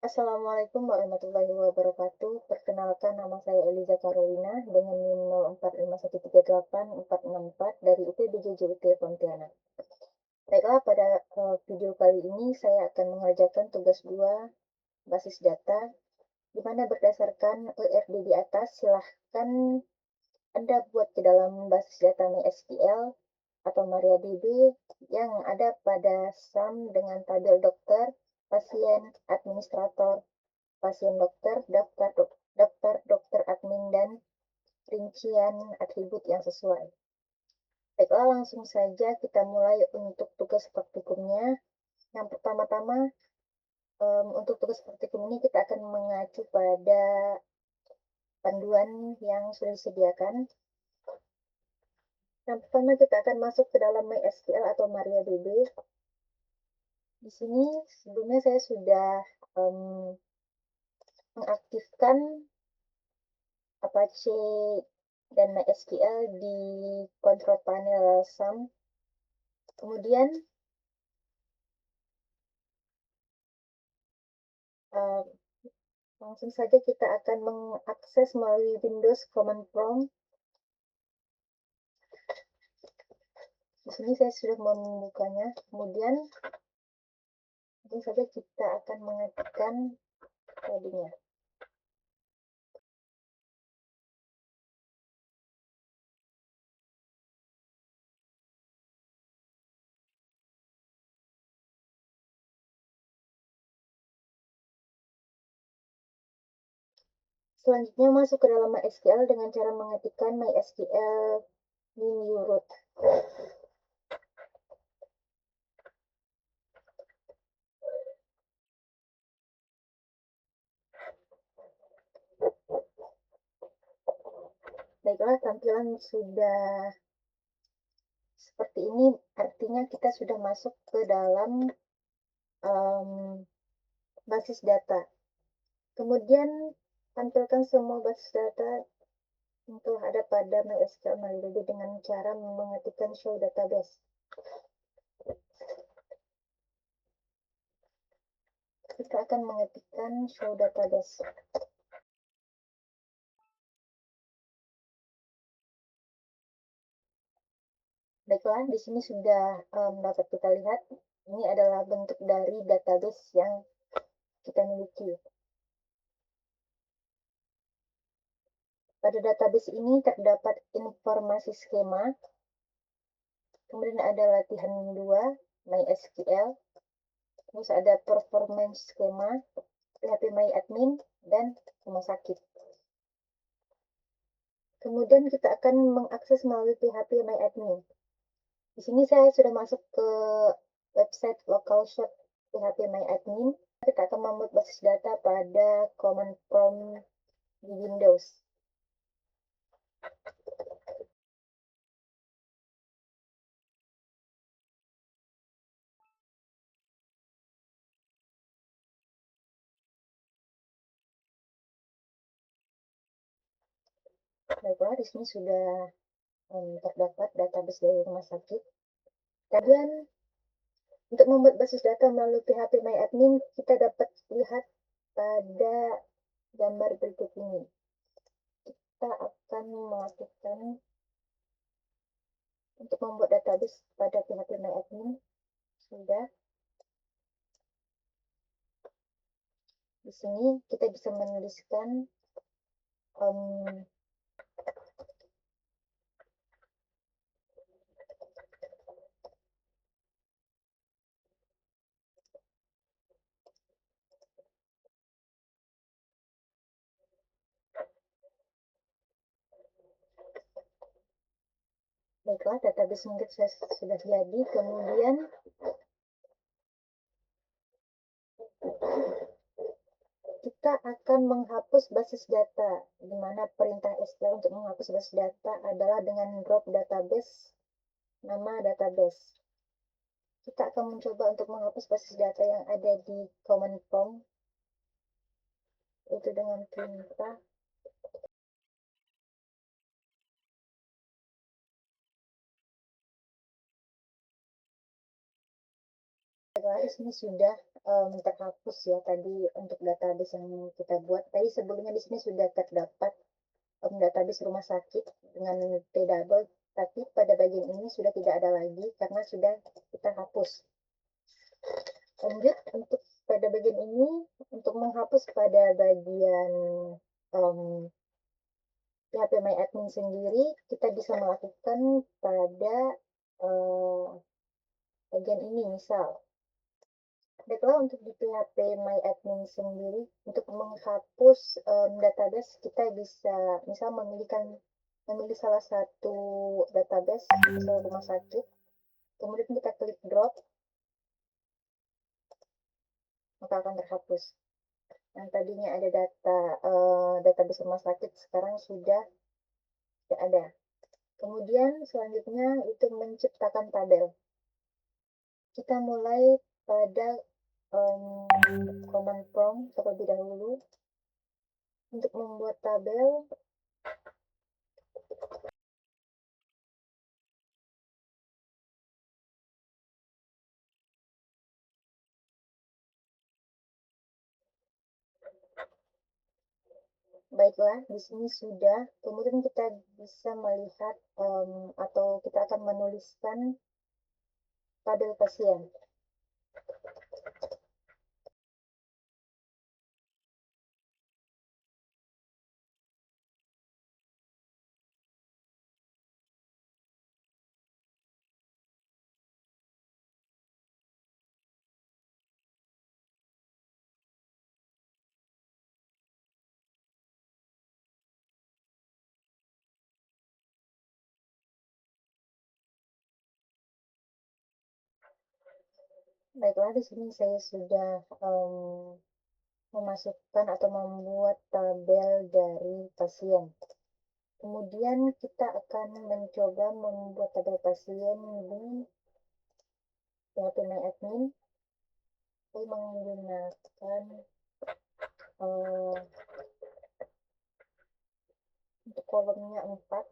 Assalamualaikum warahmatullahi wabarakatuh. Perkenalkan, nama saya Eliza Carolina dengan NIM 0451384464 dari UPBJJUT Pontianak. Baiklah, pada video kali ini saya akan mengerjakan tugas 2 basis data, di mana berdasarkan ERD di atas, silahkan Anda buat ke dalam basis data MySQL atau MariaDB yang ada pada SAM dengan tabel dokter, pasien, administrator, pasien dokter, daftar dokter admin, dan rincian atribut yang sesuai. Baiklah, langsung saja kita mulai untuk tugas praktikumnya. Yang pertama-tama, untuk tugas praktikum ini kita akan mengacu pada panduan yang sudah disediakan. Yang pertama, kita akan masuk ke dalam MySQL atau MariaDB. Di sini sebelumnya saya sudah mengaktifkan Apache dan MySQL di control panel SAM. Kemudian langsung saja kita akan mengakses melalui Windows Command Prompt. Di sini saya sudah membukanya. Kemudian langsung saja kita akan mengetikkan kodenya. Selanjutnya masuk ke dalam MySQL dengan cara mengetikkan MySQL min root. Baiklah, tampilan sudah seperti ini, artinya kita sudah masuk ke dalam basis data. Kemudian tampilkan semua basis data untuk ada pada MySQL MariaDB dengan cara mengetikkan show database. Kita akan mengetikkan show database. Baiklah, di sini sudah dapat kita lihat, ini adalah bentuk dari database yang kita miliki. Pada database ini terdapat informasi skema, kemudian ada latihan 2, MySQL, terus ada performance skema, PHP MyAdmin, dan rumah sakit. Kemudian kita akan mengakses melalui PHP MyAdmin. Di sini saya sudah masuk ke website localshop PHP MyAdmin. Kita akan membuat basis data pada command prompt di Windows. Baiklah, di sini sudah terdapat database dari rumah sakit. Kemudian untuk membuat basis data melalui PHP MyAdmin, kita dapat lihat pada gambar berikut ini. Kita akan melakukan untuk membuat database pada PHP MyAdmin. Sudah. Di sini kita bisa menuliskan baiklah, database mungkin sudah jadi. Kemudian kita akan menghapus basis data, di mana perintah SQL untuk menghapus basis data adalah dengan drop database, nama database. Kita akan mencoba untuk menghapus basis data yang ada di command prompt, itu dengan perintah Baiklah, di sini sudah terhapus ya tadi untuk database yang kita buat. Tadi sebelumnya di sini sudah terdapat database rumah sakit dengan T-double, tapi pada bagian ini sudah tidak ada lagi karena sudah kita hapus. Lanjut untuk pada bagian ini, untuk menghapus pada bagian PHP My Admin sendiri, kita bisa melakukan pada bagian ini misal. Baiklah, untuk di PHP My Admin sendiri, untuk menghapus database, kita bisa misal memilih salah satu database, misal rumah sakit, kemudian kita klik drop, maka akan terhapus. Yang tadinya ada database rumah sakit, sekarang sudah tidak ada. Kemudian selanjutnya itu menciptakan tabel. Kita mulai pada command prompt terlebih dahulu. Untuk membuat tabel, baiklah, di sini sudah. Kemudian kita bisa melihat atau kita akan menuliskan tabel pasien. Baiklah, di sini saya sudah memasukkan atau membuat tabel dari pasien. Kemudian kita akan mencoba membuat tabel pasien di PHP My Admin. Saya menggunakan untuk kolomnya 4.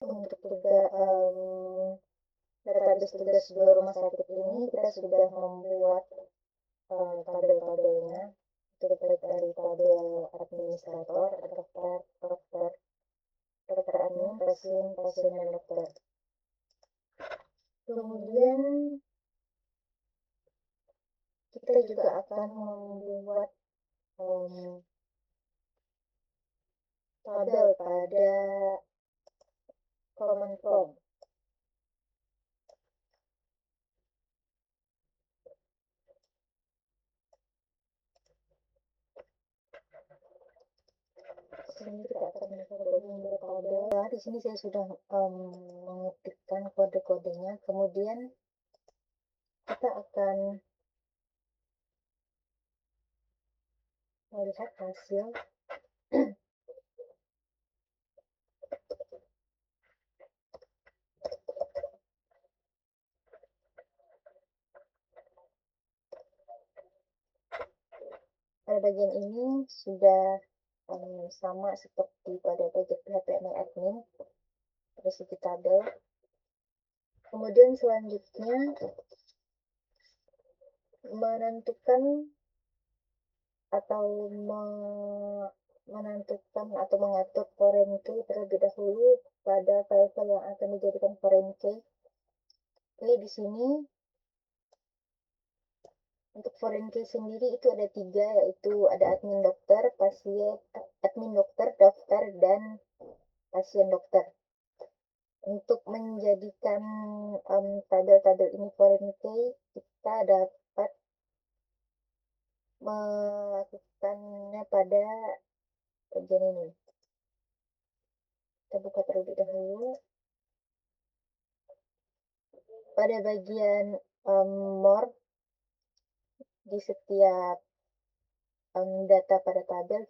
Untuk database tugas 2 rumah sakit ini, kita sudah membuat tabel-tabelnya. Itu baik dari tabel administrator, dokter admin, pasien, dan dokter. Kemudian kita juga akan membuat tabel pada command prompt. Ini kita akan membuat tabel. Nah, di sini saya sudah mengetikkan kode-kodenya. Kemudian kita akan melihat hasil. Pada bagian ini sudah sama seperti pada bagian PHP My Admin, terus tabel. Kemudian selanjutnya menentukan atau menentukan atau mengatur foreign key terlebih dahulu pada file-file yang akan dijadikan foreign key. Oke, di sini untuk foreign key sendiri itu ada 3, yaitu ada admin dokter, pasien, admin dokter, daftar, dan pasien dokter. Untuk menjadikan tabel-tabel ini foreign key, kita dapat melakukannya pada bagian ini. Kita buka terlebih dahulu. Pada bagian more, di setiap data pada tabel,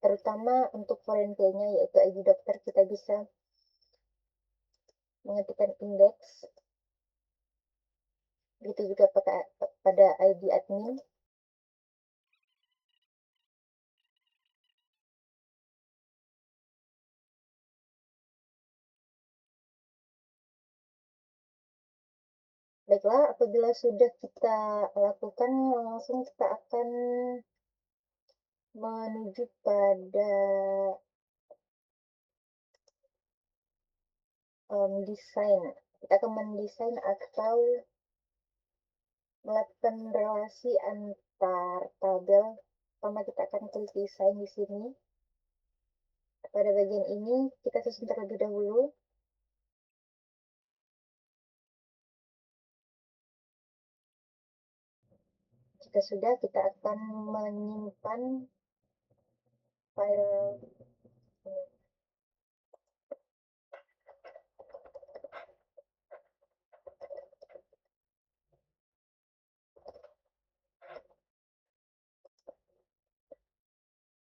terutama untuk foreign key-nya yaitu ID dokter, kita bisa mengetikkan indeks. Begitu juga pada ID admin. Baiklah, apabila sudah kita lakukan, langsung kita akan menuju pada desain. Kita akan mendesain atau melakukan relasi antar tabel. Pertama kita akan klik desain di sini. Pada bagian ini kita susun terlebih dahulu. Jika sudah, kita akan menyimpan file ini.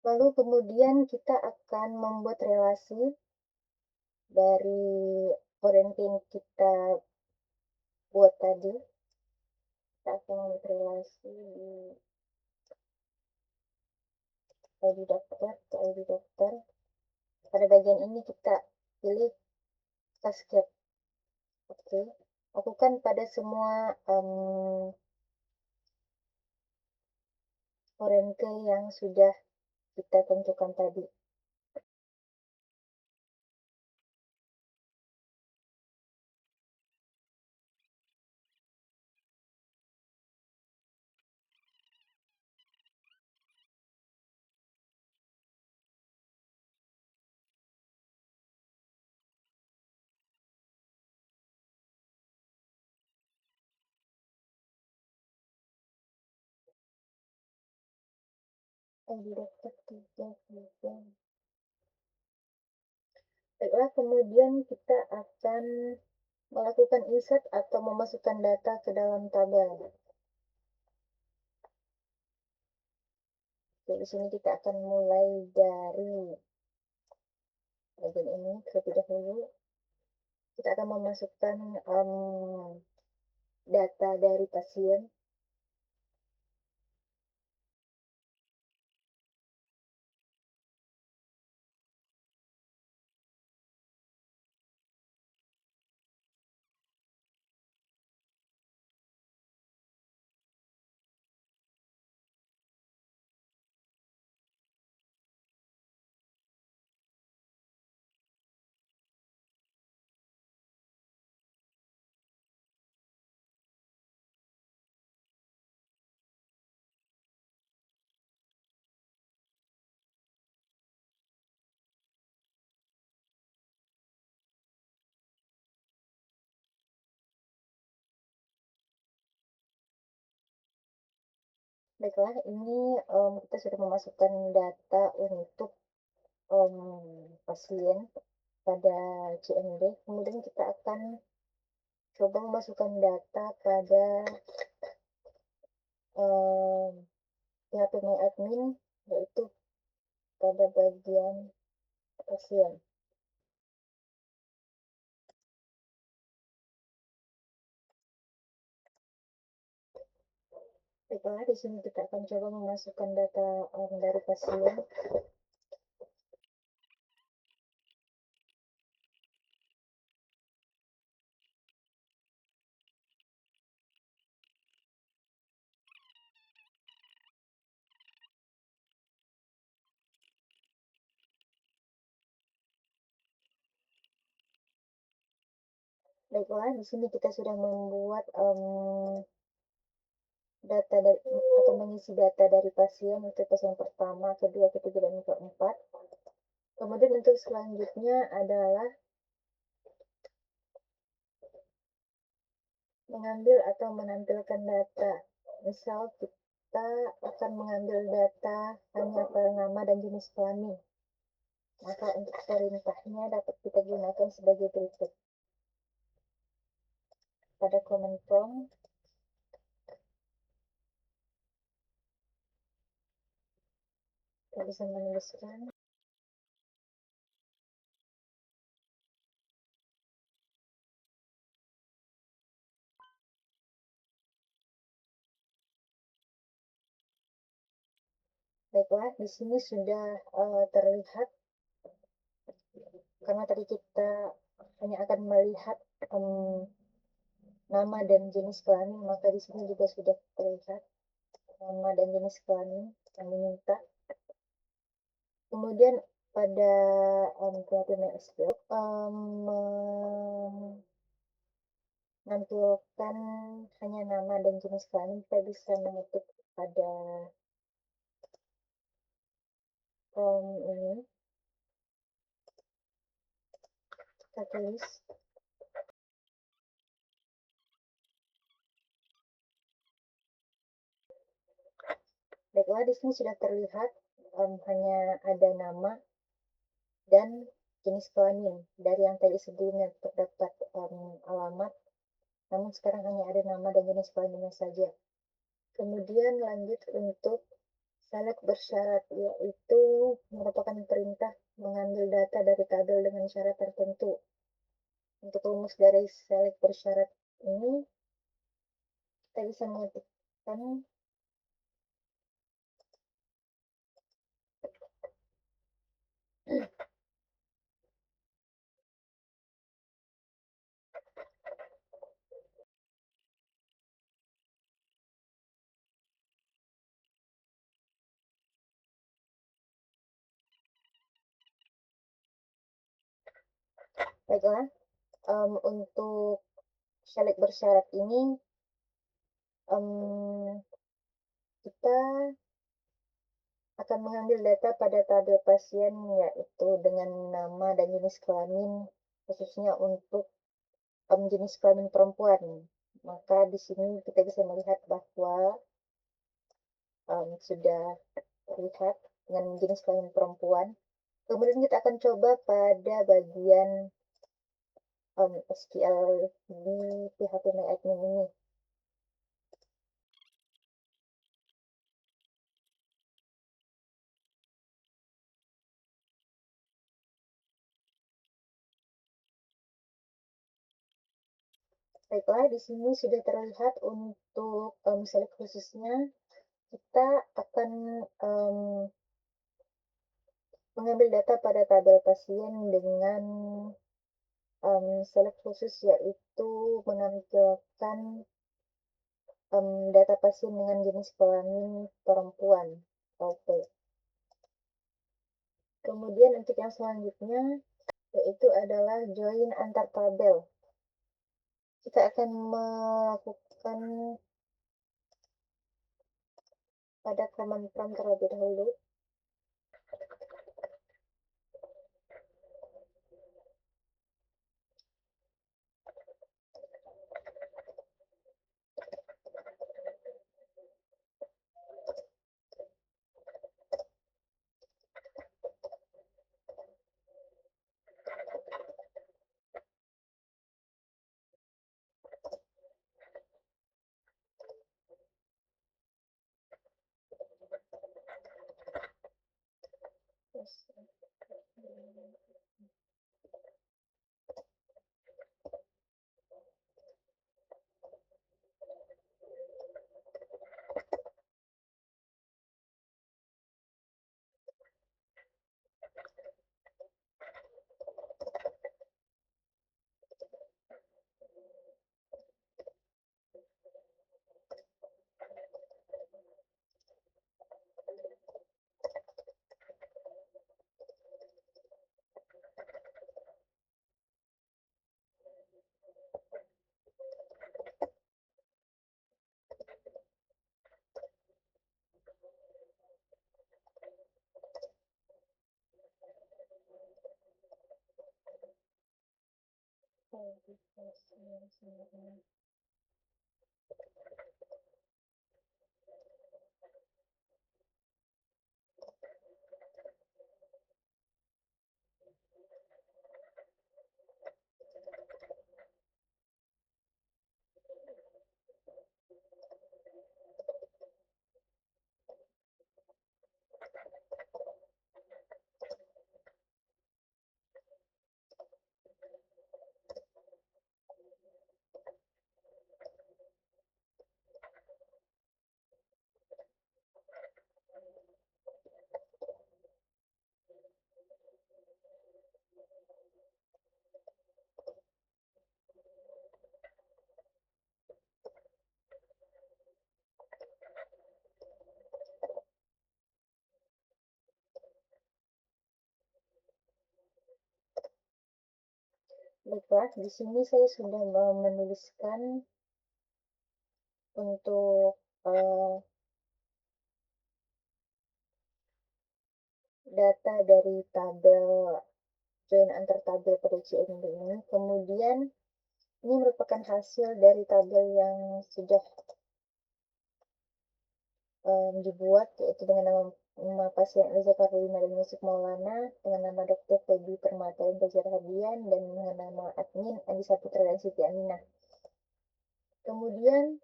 Lalu kemudian kita akan membuat relasi dari foreign key yang kita buat tadi. Kita akan membuat relasi di ID dokter ke ID dokter. Pada bagian ini kita pilih cascade. Oke, lakukan pada semua foreign key yang sudah kita tentukan tadi. ID dokter 33. Baiklah, kemudian kita akan melakukan insert atau memasukkan data ke dalam tabel. Oke, di sini kita akan mulai dari bagian ini terlebih dahulu. Kita akan memasukkan data dari pasien. Baiklah, ini kita sudah memasukkan data untuk pasien pada CMD. Kemudian kita akan coba memasukkan data pada PHP My Admin, yaitu pada bagian pasien. Baiklah, di sini kita akan coba memasukkan data dari pasien. Baiklah, di sini kita sudah membuat data dari atau mengisi data dari pasien, itu pasien pertama, kedua, ketiga, dan keempat. Kemudian untuk selanjutnya adalah mengambil atau menampilkan data. Misal kita akan mengambil data hanya per nama dan jenis kelamin. Maka untuk perintahnya dapat kita gunakan sebagai berikut. Pada command prompt, kita bisa menuliskan baiklah, di sini sudah terlihat karena tadi kita hanya akan melihat nama dan jenis kelamin, maka di sini juga sudah terlihat nama dan jenis kelamin yang diminta. Kemudian pada PHP menampilkan hanya nama dan jenis kelamin, kita bisa mengetik pada ini, kita tulis baiklah, di sini sudah terlihat hanya ada nama dan jenis kelamin. Dari yang tadi sebelumnya terdapat alamat, namun sekarang hanya ada nama dan jenis kelaminnya saja. Kemudian lanjut untuk select bersyarat, yaitu merupakan perintah mengambil data dari tabel dengan syarat tertentu. Untuk rumus dari select bersyarat ini, kita bisa mengetikkan baiklah, untuk select bersyarat ini kita akan mengambil data pada tabel pasien, yaitu dengan nama dan jenis kelamin, khususnya untuk jenis kelamin perempuan. Maka di sini kita bisa melihat bahwa sudah terlihat dengan jenis kelamin perempuan. Kemudian kita akan coba pada bagian SQL di PHP-MyAdmin ini. Baiklah, di sini sudah terlihat untuk select khususnya kita akan mengambil data pada tabel pasien dengan select khusus, yaitu menampilkan data pasien dengan jenis kelamin perempuan (OP). Kemudian untuk yang selanjutnya yaitu adalah join antar tabel. Kita akan melakukan pada command prompt terlebih dahulu. Baiklah, di sini saya sudah menuliskan untuk data dari tabel join antar tabel pada CMD ini. Kemudian ini merupakan hasil dari tabel yang sudah dibuat, yaitu dengan nama pasien Reza Karolina dan Yusuf Maulana, dengan nama Dr. Feby Permata dan Fajar Hadian, dan dengan nama admin Andi Saputra dan Siti Aminah. Kemudian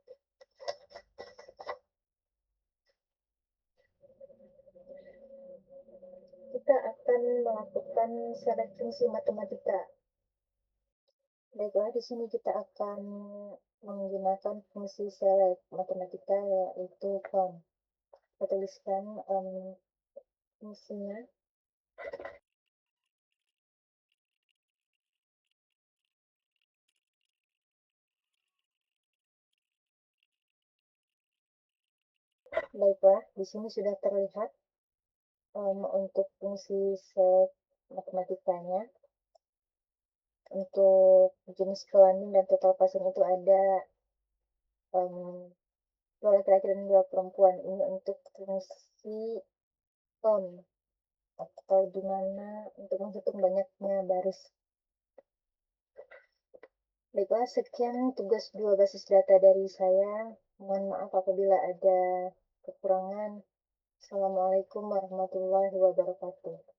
kita akan melakukan select fungsi matematika. Baiklah, di sini kita akan menggunakan fungsi select matematika, yaitu count. Kita tuliskan fungsinya. Baiklah, di sini sudah terlihat untuk fungsi select matematikanya. Untuk jenis kelamin dan total pasien itu ada 2 laki-laki dan 2 perempuan. Ini untuk fungsi count, atau dimana untuk menghitung banyaknya baris. Baiklah, sekian tugas 2 basis data dari saya. Mohon maaf apabila ada kekurangan. Assalamualaikum warahmatullahi wabarakatuh.